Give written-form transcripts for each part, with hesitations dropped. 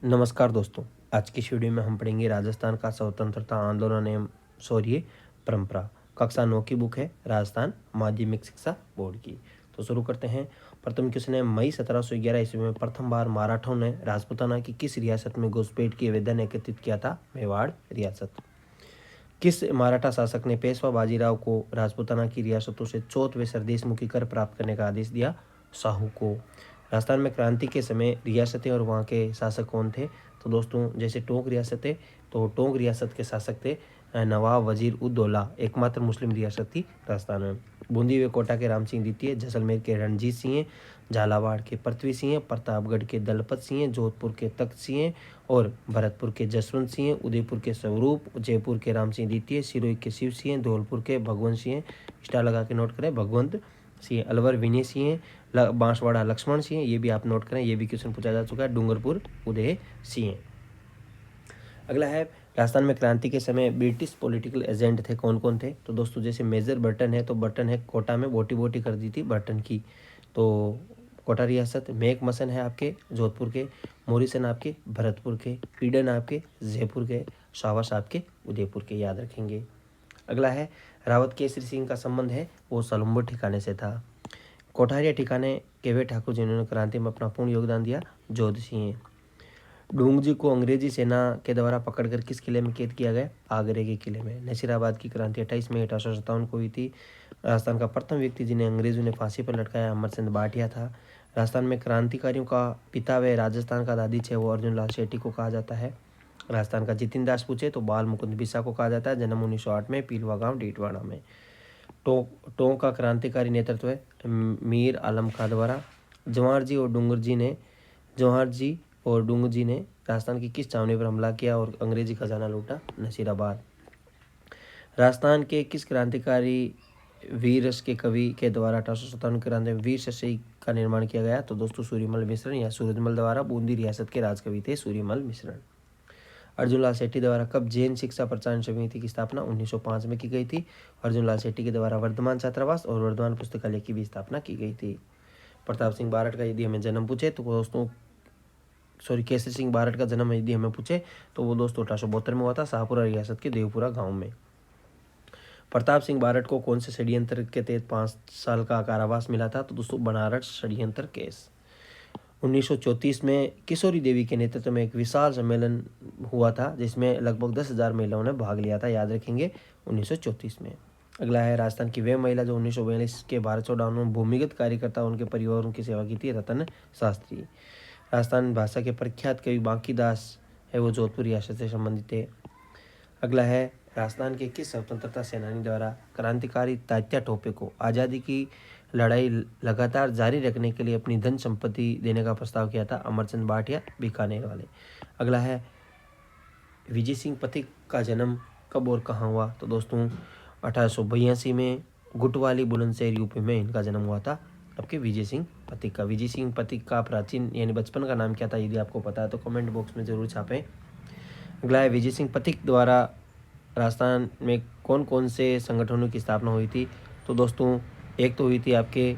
नमस्कार दोस्तों। आज की इस वीडियो में हम पढ़ेंगे राजस्थान का स्वतंत्रता आंदोलन एवं शौर्य परंपरा। कक्षा 9 की बुक है, राजस्थान माध्यमिक शिक्षा बोर्ड की। तो शुरू करते हैं। प्रथम क्वेश्चन है, मई 1711 ईस्वी में प्रथम बार मराठों ने राजपूताना की किस रियासत में घुसपैठ की आवेदन एकत्रित किया था? मेवाड़ रियासत। किस मराठा शासक ने पेशवा बाजीराव को राजपूताना की रियासतों से चौथ व सरदेशमुखी कर प्राप्त करने का आदेश दिया? शाहू को। राजस्थान में क्रांति के समय रियासतें और वहाँ के शासक कौन थे? तो दोस्तों, जैसे टोंक रियासत है तो टोंक रियासत के शासक थे नवाब वजीर उद दौला, एकमात्र मुस्लिम रियासत थी राजस्थान में। बूंदी व कोटा के राम सिंह द्वितीय, जैसलमेर के रणजीत सिंह, झालावाड़ के पृथ्वी सिंह, प्रतापगढ़ के दलपत सिंह, जोधपुर के तख्त सिंह और भरतपुर के जसवंत सिंह, उदयपुर के स्वरूप, जयपुर के राम सिंह द्वितीय, सिरोही के शिव सिंह, धौलपुर के भगवंत सिंह, स्टार लगा के नोट करें, भगवंत सिंह, अलवर विनय सिंह, बांसवाड़ा लक्ष्मण सिंह, ये भी आप नोट करें, ये भी क्वेश्चन पूछा जा चुका है। डूंगरपुर उदय सिंह। अगला है, राजस्थान में क्रांति के समय ब्रिटिश पॉलिटिकल एजेंट थे, कौन कौन थे? तो दोस्तों, जैसे मेजर बर्टन है तो बर्टन है कोटा में बोटी बोटी कर दी थी बर्टन की, तो कोटा रियासत। मेक मसन है आपके जोधपुर के, मोरिसन आपके भरतपुर के, ईडन आपके जयपुर के, सावस आपके उदयपुर के, याद रखेंगे। अगला है, रावत केसरी सिंह का संबंध है वो सलुम्बर ठिकाने से था। कोठारिया ठिकाने के वे ठाकुर जिन्होंने क्रांति में अपना पूर्ण योगदान दिया? जोध सिंह। डूंगजी को अंग्रेजी सेना के द्वारा पकड़कर किस किले में कैद किया गया? आगरे के किले में। नसीराबाद की क्रांति 28 मई 1857 को हुई थी। राजस्थान का प्रथम व्यक्ति जिन्हें अंग्रेजों ने फांसी पर लटकाया अमरचंद भाटिया था। राजस्थान में क्रांतिकारियों का पिता व राजस्थान का दादी छे वो अर्जुन लाल शेट्टी को कहा जाता है। राजस्थान का जितिन दास पूछे तो बाल मुकुंद बिसा को कहा जाता है। जन्म 1908 में, पीलवा गांव डीडवाना में। टोंक का क्रांतिकारी नेतृत्व है मीर आलम खां द्वारा। जवाहर जी और डूंग जी ने राजस्थान की किस छावनी पर हमला किया और अंग्रेजी खजाना लूटा? नसीराबाद। राजस्थान के किस क्रांतिकारी वीर रस के कवि के द्वारा 1857 क्रांति में वीर शस्यी का निर्माण किया गया? तो दोस्तों, सूर्यमल मिश्रण या सूरजमल द्वारा। बूंदी रियासत के राजकवि थे सूर्यमल मिश्रण। अर्जुन लाल शेट्टी द्वारा कब जैन शिक्षा प्रचार समिति की स्थापना? 1905 में की गई थी। अर्जुन लाल शेट्टी के द्वारा वर्धमान छात्रावास और वर्धमान पुस्तकालय की भी स्थापना की गई थी। प्रताप सिंह बारठ का यदि हमें जन्म पूछे तो दोस्तों, केसरी सिंह बारठ का जन्म यदि हमें पूछे तो वो दोस्तों 1872 में हुआ था, शाहपुरा रियासत के देवपुरा गांव में। प्रताप सिंह बारठ को कौन से षड्यंत्र के तहत 5 साल का कारावास मिला था? तो दोस्तों, बनारस षड्यंत्र केस। 1934 में किशोरी देवी के नेतृत्व में एक विशाल सम्मेलन हुआ था जिसमें लगभग 10,000 महिलाओं ने भाग लिया था, याद रखेंगे, 1934 में। अगला है, राजस्थान की वह महिला जो 1942 के भारत छोड़ो आंदोलन में भूमिगत कार्यकर्ता उनके परिवारों की सेवा की थी? रतन शास्त्री। राजस्थान भाषा के प्रख्यात कवि बांकीदास है वो जोधपुर रियासत से संबंधित है। अगला है, राजस्थान के किस स्वतंत्रता सेनानी द्वारा क्रांतिकारी तात्या टोपे को आज़ादी की लड़ाई लगातार जारी रखने के लिए अपनी धन संपत्ति देने का प्रस्ताव किया था? अमरचंद भाटिया, बीकानेर वाले। अगला है, विजय सिंह पथिक का जन्म कब और कहाँ हुआ? तो दोस्तों, 1882 में गुटवाली बुलंदशहर यूपी में इनका जन्म हुआ था, आपके विजय सिंह पथिक का। विजय सिंह पथिक का प्राचीन यानी बचपन का नाम क्या था? यदि आपको पता है तो कमेंट बॉक्स में जरूर छापें। अगला है, विजय सिंह पथिक द्वारा राजस्थान में कौन कौन से संगठनों की स्थापना हुई थी? तो दोस्तों, एक तो हुई थी आपके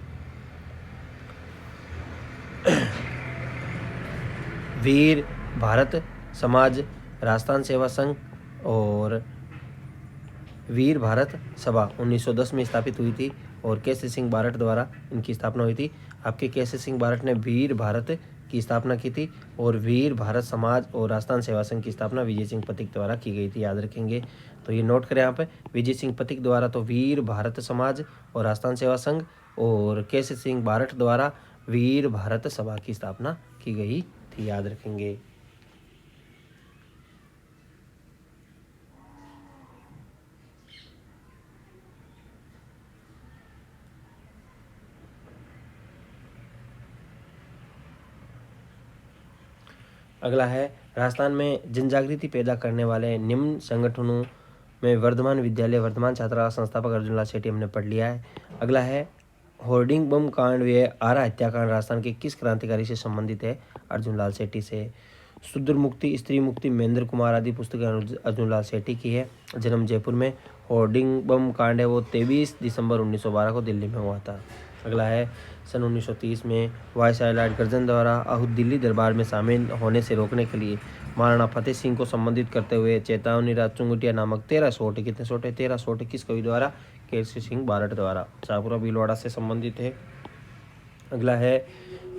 वीर भारत समाज राजस्थान सेवा संघ और वीर भारत सभा 1910 में स्थापित हुई थी और केसरी सिंह बारठ द्वारा इनकी स्थापना हुई थी। आपके केसरी सिंह बारठ ने वीर भारत की स्थापना की थी और वीर भारत समाज और राजस्थान सेवा संघ की स्थापना विजय सिंह पथिक द्वारा की गई थी, याद रखेंगे। तो ये नोट करें यहाँ पे, विजय सिंह पथिक द्वारा तो वीर भारत समाज और राजस्थान सेवा संघ और केसरी सिंह बारठ द्वारा वीर भारत सभा की स्थापना की गई थी, याद रखेंगे। अगला है, राजस्थान में जन जागृति पैदा करने वाले निम्न संगठनों में वर्धमान विद्यालय, वर्धमान छात्रावास संस्थापक अर्जुन लाल शेट्टी हमने पढ़ लिया है। अगला है, होर्डिंग बम कांड व आरा हत्याकांड राजस्थान के किस क्रांतिकारी से संबंधित है? अर्जुन लाल शेट्टी से। शूद्र मुक्ति, स्त्री मुक्ति, महेंद्र कुमार आदि पुस्तकें अर्जुन लाल शेट्टी की है। जन्म जयपुर में। होर्डिंग बम कांड है वो 23 दिसंबर 1912 को दिल्ली में हुआ था। अगला है सन 1930 में वायसराय लॉर्ड कर्जन द्वारा आहूत दिल्ली दरबार में शामिल होने से रोकने के लिए महाराणा फतेह सिंह को संबोधित करते हुए चेतावनी राज चुंगटिया नामक 13 सोटे, कितने सोटे, 13 सोटे किस कवि द्वारा, केसरी सिंह बारठ द्वारा। शाहपुरा भीलवाड़ा से संबंधित है। अगला है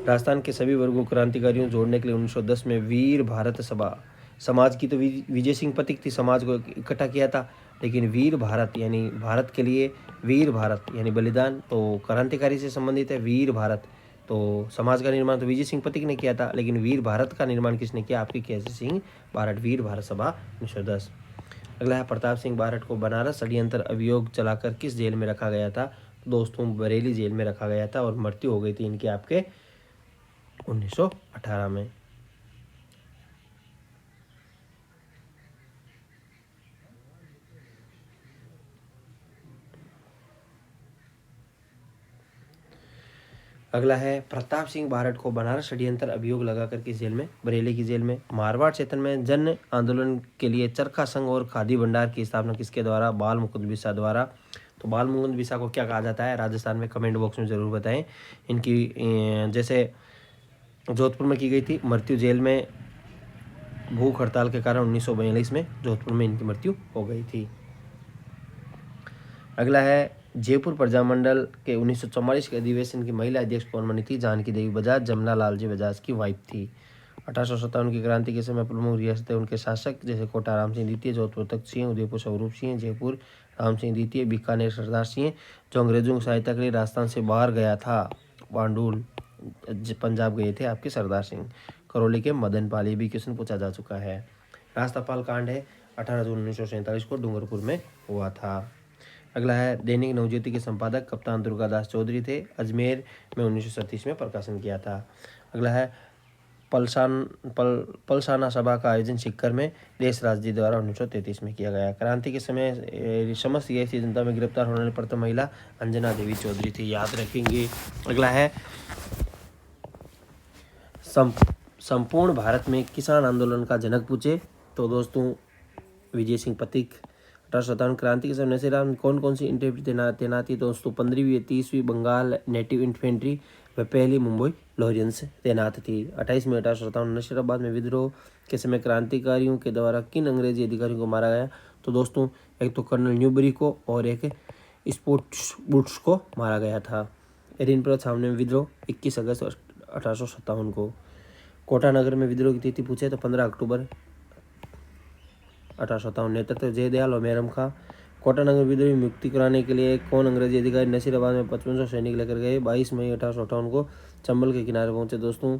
राजस्थान के सभी वर्गों क्रांतिकारियों जोड़ने के लिए 1910 में वीर भारत सभा, समाज की तो विजय सिंह पथिक थी, समाज को इकट्ठा किया था, लेकिन वीर भारत यानी भारत के लिए वीर भारत यानी बलिदान, तो क्रांतिकारी से संबंधित है। वीर भारत तो समाज का निर्माण तो विजय सिंह पथिक ने किया था, लेकिन वीर भारत का निर्माण किसने किया, आपकी केसरी सिंह बारठ, वीर भारत सभा 1910। अगला है प्रताप सिंह बारठ को बनारस षड्यंत्र अभियोग चलाकर किस जेल में रखा गया था, दोस्तों बरेली जेल में रखा गया था और मृत्यु हो गई थी इनकी आपके 1918 में। अगला है प्रताप सिंह बारठ को बनारस षड्यंत्र अभियोग लगाकर किस जेल में, बरेली की जेल में। मारवाड़ क्षेत्र में जन आंदोलन के लिए चरखा संघ और खादी भंडार की स्थापना किसके द्वारा, बाल मुकुंद बिसा द्वारा। तो बाल मुकुंद बिसा को क्या कहा जाता है राजस्थान में, कमेंट बॉक्स में जरूर बताएं। इनकी जैसे जोधपुर में की गई थी मृत्यु जेल में भूख हड़ताल के कारण 1942 में जोधपुर में इनकी मृत्यु हो गई थी। अगला है जयपुर प्रजामंडल के 1944 के अधिवेशन की महिला अध्यक्ष कौन बनी थी, जानकी देवी बजाज, जमुना लालजी बजाज की वाइफ थी। 1857 की क्रांति के समय प्रमुख रियासतें उनके शासक जैसे कोटा राम सिंह द्वितीय, जोधपुर तख्त सिंह, उदयपुर स्वरूप सिंह, जयपुर राम सिंह द्वितीय, बीकानेर सरदार सिंह, जो अंग्रेजों की सहायता के लिए राजस्थान से बाहर गया था, बांडुल पंजाब गए थे आपके सरदार सिंह। करौली के मदन पाल, ये भी क्वेश्चन पूछा जा चुका है। राजपाल कांड है 18 जून 1947 को डूंगरपुर में हुआ था। अगला है दैनिक नवज्योति के संपादक कप्तान दुर्गादास चौधरी थे, अजमेर में 1937 में प्रकाशन किया था। अगला है पलसाना सभा का आयोजन सिक्कर में देश राज द्वारा 1933 में किया गया। क्रांति के समय समस्त सियासी जनता में गिरफ्तार होने वाली प्रथम महिला अंजना देवी चौधरी थी, याद रखेंगे। अगला है संपूर्ण भारत में किसान आंदोलन का जनक पूछे, तो दोस्तों विजय सिंह पथिक। 1857 क्रांति के समय नसीराम कौन कौन सी इंफेंट्री तैनात थी, दोस्तों 15वीं 30वीं बंगाल नेटिव इन्फेंट्री व पहली मुंबई लॉरियंस तैनात थी। 28 में 1857 नशीराबाद में विद्रोह के समय क्रांतिकारियों के द्वारा किन अंग्रेजी अधिकारियों को मारा गया, तो दोस्तों एक तो कर्नल न्यूबरी को और एक स्पोर्ट्स बुट्स को मारा गया था। एडिनबर्ग छावनी में विद्रोह 21 अगस्त 1857 को। कोटा नगर में विद्रोह की तिथि पूछे तो 15 अक्टूबर 1857। नेतृत्व जयदयाल और मेरम खां। कोटा नगर विद्रोह में मुक्ति कराने के लिए कौन अंग्रेजी अधिकारी नसीराबाद में 5500 सैनिक लेकर गए, 22 मई 1858 को चंबल के किनारे पहुंचे, दोस्तों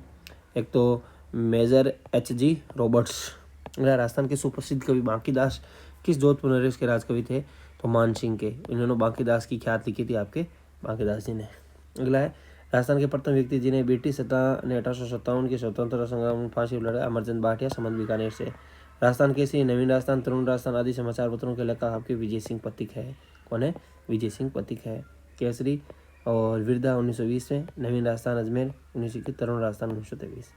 एक तो मेजर HG रॉबर्ट्स। राजस्थान के सुप्रसिद्ध कवि बांकीदास किस जोधपुर नरेश के राजकवि थे, तो मान सिंह के, इन्होंने बांकीदास की ख्यात लिखी थी आपके बांकीदास जी ने। अगला है राजस्थान के प्रथम व्यक्ति जिन्हें ब्रिटिश सत्ता ने 1857 के स्वतंत्रता संग्राम में फांसी लड़ा, अमरचंद भाटिया, संबंध बीकानेर से। राजस्थान केसरी, नवीन राजस्थान, तरुण राजस्थान आदि समाचार पत्रों के लेखक आपके विजय सिंह पथिक है। कौन है, विजय सिंह पथिक है। केसरी और विरधा 1920 में, नवीन राजस्थान अजमेर 1921, तरुण राजस्थान 1923।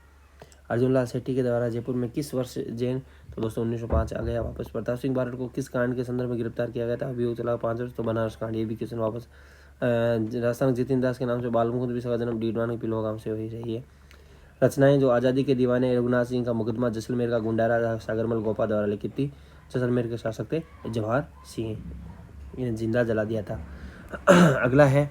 अर्जुन लाल सेठी के द्वारा जयपुर में किस वर्ष जैन, तो दोस्तों 1905 आ गया वापस। प्रताप सिंह बारठ को किस कांड के संदर्भ में गिरफ्तार किया गया था, अभियोग चला 5 वर्ष, तो बनारस कांड, ये भी क्वेश्चन वापस। राजस्थान जितिन दास के नाम से बाल मुकुंद बिसा का जन्म डीडवान पिलवा गांव से हुई रही है। रचनाएं जो आज़ादी के दीवाने, रघुनाथ सिंह का मुकदमा, जैसलमेर का गुंडारा सागरमल गोपा द्वारा लिखित थी। जैसलमेर के शासक थे जवाहर सिंह, इन्हें जिंदा जला दिया था। अगला है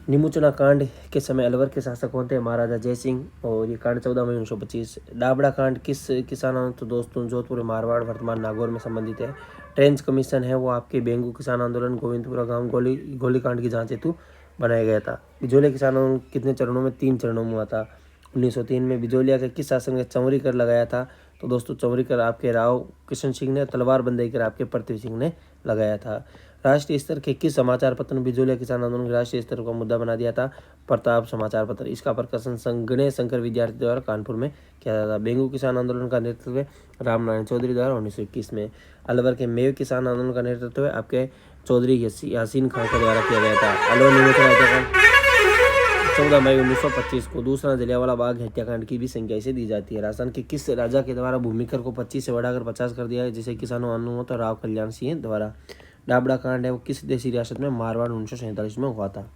निमुचना कांड के समय अलवर के शासक कौन थे, महाराजा जय सिंह, और ये कांड 14 मई 1925। डाबड़ा कांड किस किसान, तो दोस्तों जोधपुर, मारवाड़, वर्तमान नागौर में संबंधित है। ट्रेंच कमीशन है वो आपके बेंगू किसान आंदोलन, गोविंदपुरा गांव गोलीकांड की जांच हेतु बनाया गया था। बिजोलिया किसान आंदोलन कितने चरणों में, 3 चरणों में हुआ था। 1903 में बिजोलिया के किस शासन ने चौरी कर लगाया था, तो दोस्तों चौरी कर आपके राव किशन सिंह ने, तलवार बंदी कर आपके पृथ्वी सिंह ने लगाया था। राष्ट्रीय स्तर के किस समाचार पत्र ने बिजोलिया किसान आंदोलन के राष्ट्रीय स्तर का मुद्दा बना दिया था, प्रताप समाचार पत्र। इसका प्रकाशन गणेश शंकर विद्यार्थी द्वारा कानपुर में किया जाता था। बेंगू किसान आंदोलन का नेतृत्व रामनारायण चौधरी द्वारा 1921 में। अलवर के मेव किसान आंदोलन का नेतृत्व आपके चौधरी यासीन खान के द्वारा किया गया था। अलवर निमुचना 14 मई 1925 को। दूसरा जलियांवाला बाग हत्याकांड की भी संख्या इसे दी जाती है। राजस्थान के किस राजा के द्वारा भूमिकर को 25 से बढ़ाकर 50 कर दिया है, जिसे किसानों आंदोलन तो राव कल्याण सिंह द्वारा। डाबड़ा कांड है वो किस देशी रियासत में, मारवाड़ 1947 में हुआ था।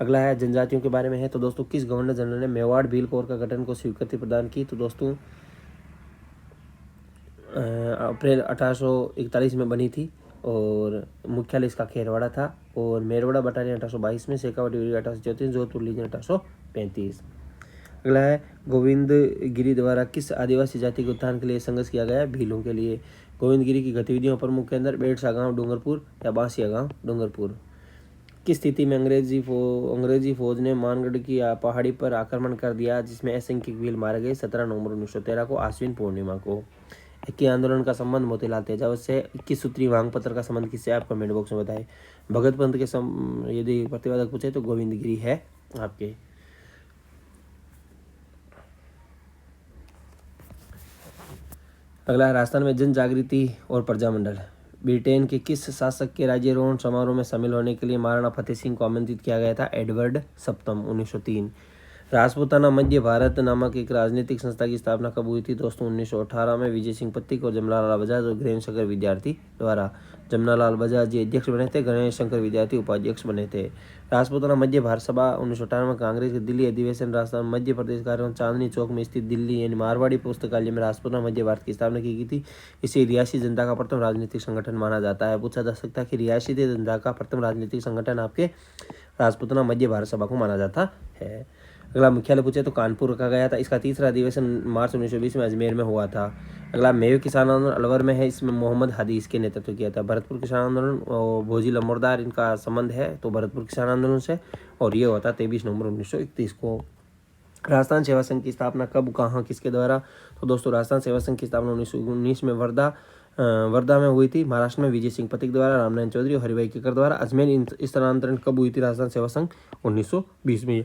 अगला है जनजातियों के बारे में है। तो दोस्तों किस गवर्नर जनरल ने मेवाड़ भील कोर का गठन को स्वीकृति प्रदान की? तो दोस्तों अप्रैल 1841 में बनी थी और मुख्यालय इसका खेरवाड़ा था। और मेरवाड़ा बटालियन 1822 में, शेखावटी डिवीजन 1834, जोधपुर लीजन 1835। अगला है गोविंद गिरी द्वारा किस आदिवासी जाति के उत्थान के लिए संघर्ष किया गया? भीलों के लिए। गोविंद गिरी की गतिविधियों पर मुख्य केंद्र बेड़सा गांव डूंगरपुर या बांसिया गांव डूंगरपुर। किस स्थिति में अंग्रेजी फौज ने मानगढ़ की पहाड़ी पर आक्रमण कर दिया जिसमें असंख्य भील मारे गए? 17 नवंबर 1913 को, आश्विन पूर्णिमा को। 21 आंदोलन का संबंध मोतीलाल तेजावत से। 21 सूत्री मांग पत्र का संबंध किससे? आप कमेंट बॉक्स में बताएं। भगत पंथ के यदि प्रतिवादक पूछे तो गोविंद गिरी है आपके। अगला है राजस्थान में जन जागृति और प्रजामंडल। ब्रिटेन के किस शासक के राज्यारोहण समारोह में शामिल होने के लिए महाराणा फतेह सिंह को आमंत्रित किया गया था? एडवर्ड सप्तम 1903। राजपूताना मध्य भारत नामक एक राजनीतिक संस्था की स्थापना कब हुई थी? दोस्तों 1918 में विजय सिंह पत्तिक और जमनालाल बजाज और गणेश शंकर विद्यार्थी द्वारा। जमनालाल बजाज जी अध्यक्ष बने थे, गणेश शंकर विद्यार्थी उपाध्यक्ष बने थे। राजपूताना मध्य भारत सभा 1918 में कांग्रेस के दिल्ली अधिवेशन राजस्थान मध्य प्रदेश कार्यक्रम चांदनी चौक में स्थित दिल्ली यानी मारवाड़ी पुस्तकालय में राजपूताना मध्य भारत की स्थापना की गई थी। इसे रियासी जनता का प्रथम राजनीतिक संगठन माना जाता है। पूछा जा सकता है कि रियासी जनता का प्रथम राजनीतिक संगठन आपके राजपूताना मध्य भारत सभा को माना जाता है। अगला मुख्यालय पूछे तो कानपुर रखा गया था। इसका तीसरा अधिवेशन मार्च 1920 में अजमेर में हुआ था। अगला मेवे किसान आंदोलन अलवर में है, इसमें मोहम्मद हादी इसके नेतृत्व किया था। भरतपुर किसान आंदोलन और भोजी लम्बोरदार इनका संबंध है तो भरतपुर किसान आंदोलन से, और ये हुआ था 23 नवंबर 1931 को। राजस्थान सेवा संघ की स्थापना कब, कहाँ, किसके द्वारा? तो दोस्तों राजस्थान सेवा संघ की स्थापना 1919 में वर्धा में हुई थी, महाराष्ट्र में विजय सिंह पत्तिक द्वारा, रामनारायण चौधरी और हरिभाई केकर द्वारा। अजमेर स्थानांतरण कब हुई थी राजस्थान सेवा संघ? 1920 में,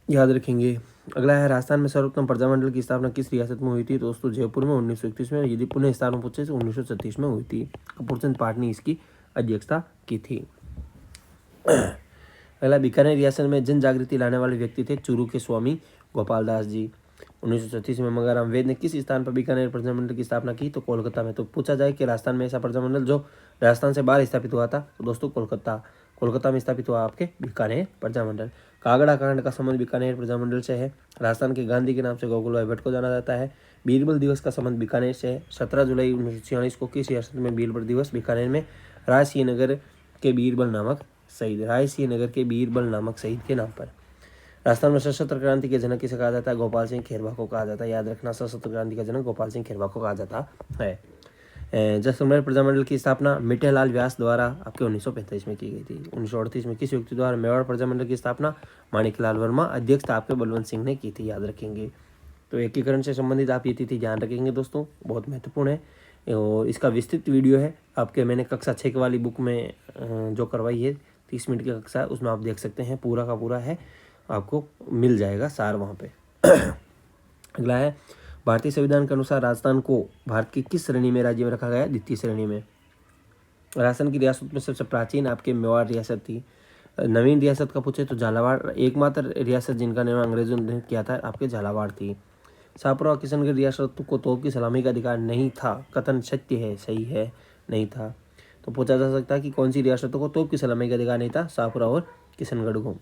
याद रखेंगे। अगला है राजस्थान में सर्वोत्तम प्रजामंडल की स्थापना किस रियासत में हुई थी? दोस्तों जयपुर में 1931 में। यदि पुनः स्थान पूछे तो 1936 में हुई थी। कपूरचंद पाठ ने इसकी अध्यक्षता की थी। अगला बीकानेर रियासत में जन जागृति लाने वाले व्यक्ति थे चूरू के स्वामी गोपाल दास जी। 1936 में मंगाराम वेद ने किस स्थान पर बीकानेर प्रजामंडल की स्थापना की? तो कोलकाता में। तो पूछा जाए कि राजस्थान में ऐसा प्रजामंडल जो राजस्थान से बाहर स्थापित हुआ था, तो दोस्तों कोलकाता में स्थापित हुआ आपके बीकानेर प्रजामंडल। कागड़ा कांड का संबंध बीकानेर प्रजामंडल से है। राजस्थान के गांधी के नाम से गोकुल भाई भट्ट को जाना जाता है। बीरबल दिवस का संबंध बीकानेर से है। 17 जुलाई 1946 को किस रियासत में बीरबल दिवस? बीकानेर में। रायसिंह नगर के बीरबल नामक शहीद के नाम पर। राजस्थान में सशस्त्र क्रांति के जनक किसे कहा जाता है? गोपाल सिंह खेरवा को कहा जाता है। याद रखना, सशस्त्र क्रांति का जनक गोपाल सिंह खेरवा को कहा जाता है। जैसलमेर प्रजामंडल की स्थापना मिठेलाल व्यास द्वारा आपके 1945 में की गई थी। 1938 में किस व्यक्ति द्वारा मेवाड़ प्रजामंडल की स्थापना? माणिकलाल वर्मा, अध्यक्ष आपके बलवंत सिंह ने की थी। याद रखेंगे। तो एकीकरण से संबंधित आप ये तिथि ध्यान रखेंगे दोस्तों, बहुत महत्वपूर्ण है। और इसका विस्तृत वीडियो है आपके, मैंने कक्षा 6 वाली बुक में जो करवाई है 30 मिनट की कक्षा, उसमें आप देख सकते हैं, पूरा का पूरा है, आपको मिल जाएगा सार वहाँ पे। अगला है भारतीय संविधान के अनुसार राजस्थान को भारत की किस श्रेणी में राज्य में रखा गया? द्वितीय श्रेणी में। राजस्थान की रियासत में सबसे प्राचीन आपके मेवाड़ रियासत थी। नवीन रियासत का पूछे तो झालावाड़, एकमात्र रियासत जिनका निर्माण अंग्रेजों ने किया था आपके झालावाड़ थी। शाहपुरा और किशनगढ़ रियासत को तोप की सलामी का अधिकार नहीं था। कथन सत्य है, सही है, नहीं था। तो पूछा जा सकता है कि कौन सी रियासतों को तोप की सलामी का अधिकार नहीं था? शाहपुरा और किशनगढ़ को।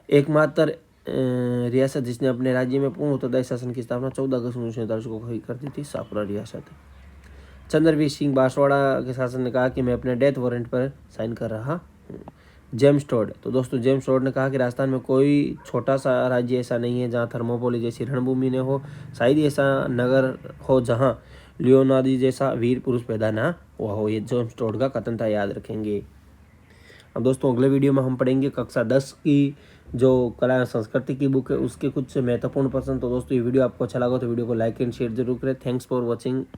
एकमात्र रियासत जिसने अपने राज्य में पूर्ण उत्तरदायी शासन की स्थापना 14 अगस्त 1947 को कर दी थी, शाहपुरा रियासत। चंद्रवीर सिंह बांसवाड़ा के शासन ने कहा कि मैं अपने डेथ वारंट पर साइन कर रहा हूँ। जेम्स टोड, तो दोस्तों जेम्स टोड ने कहा कि राजस्थान में कोई छोटा सा राज्य ऐसा नहीं है जहाँ थर्मोपोली जैसी रणभूमि न हो, शायद ऐसा नगर हो जहाँ लियोनार्डो जैसा वीर पुरुष पैदा ना हुआ हो। ये जेम्स टोड का कथन था, याद रखेंगे। अब दोस्तों अगले वीडियो में हम पढ़ेंगे कक्षा 10 की जो कला एवं संस्कृति की बुक है उसके कुछ महत्वपूर्ण प्रश्न। तो दोस्तों ये वीडियो आपको अच्छा लगा तो वीडियो को लाइक एंड शेयर जरूर करें। Thanks for watching.